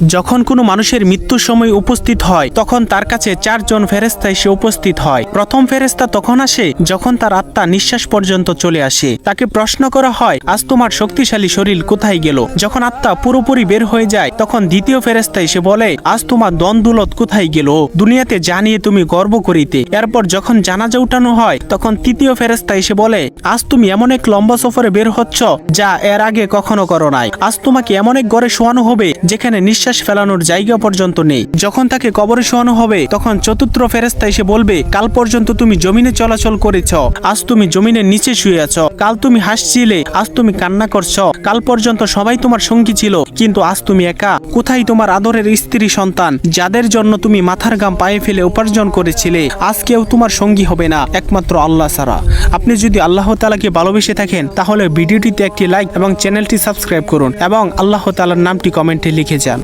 যখন কোনো মানুষের মৃত্যুর সময় উপস্থিত হয় তখন তার কাছে 4 জন ফেরেশতা এসে উপস্থিত হয়। প্রথম ফেরেশতা তখন আসে যখন তার আত্মা নিঃশ্বাস পর্যন্ত চলে আসে। তাকে প্রশ্ন করা হয়, আজ তোমার শক্তিশালী শরীর কোথায় গেল? যখন আত্মা পুরোপুরি বের হয়ে যায় তখন দ্বিতীয় ফেরেশতা এসে বলে, আজ তোমার দন-দৌলত কোথায় গেল? দুনিয়াতে যা নিয়ে তুমি গর্ব করিতে। এরপর যখন জানাজা উঠানো হয় তখন তৃতীয় ফেরেশতা এসে বলে, আজ তুমি এমন এক লম্বা সফরে বের হচ্ছ যা এর আগে কখনো করো নাই। আজ তোমাকে এমন এক ঘরে শোয়ানো হবে যেখানে নিঃশ্বাস ফেলানোর জায়গা পর্যন্ত নেই। যখন তাকে কবরে শোয়ানো হবে তখন চতুর্থ ফেরেশতা এসে বলবে, কাল পর্যন্ত তুমি জমিনে চলাচল করেছ, আজ তুমি জমিনের নিচে শুয়ে আছো। কাল তুমি হাসছিলে, আজ তুমি কান্না করছো। কাল পর্যন্ত সবাই তোমার সঙ্গী ছিল, কিন্তু আজ তুমি একা। কোথায় তোমার আদরের স্ত্রী সন্তান যাদের জন্য তুমি মাথার ঘাম পায়ে ফেলে উপার্জন করেছিলে? আজ কেউ তোমার সঙ্গী হবে না একমাত্র আল্লাহ ছাড়া। আপনি যদি আল্লাহ তাআলাকে ভালোবেসে থাকেন তাহলে ভিডিওটিতে একটি লাইক এবং চ্যানেলটি সাবস্ক্রাইব করুন এবং আল্লাহ তাআলার নামটি কমেন্টে লিখে যান।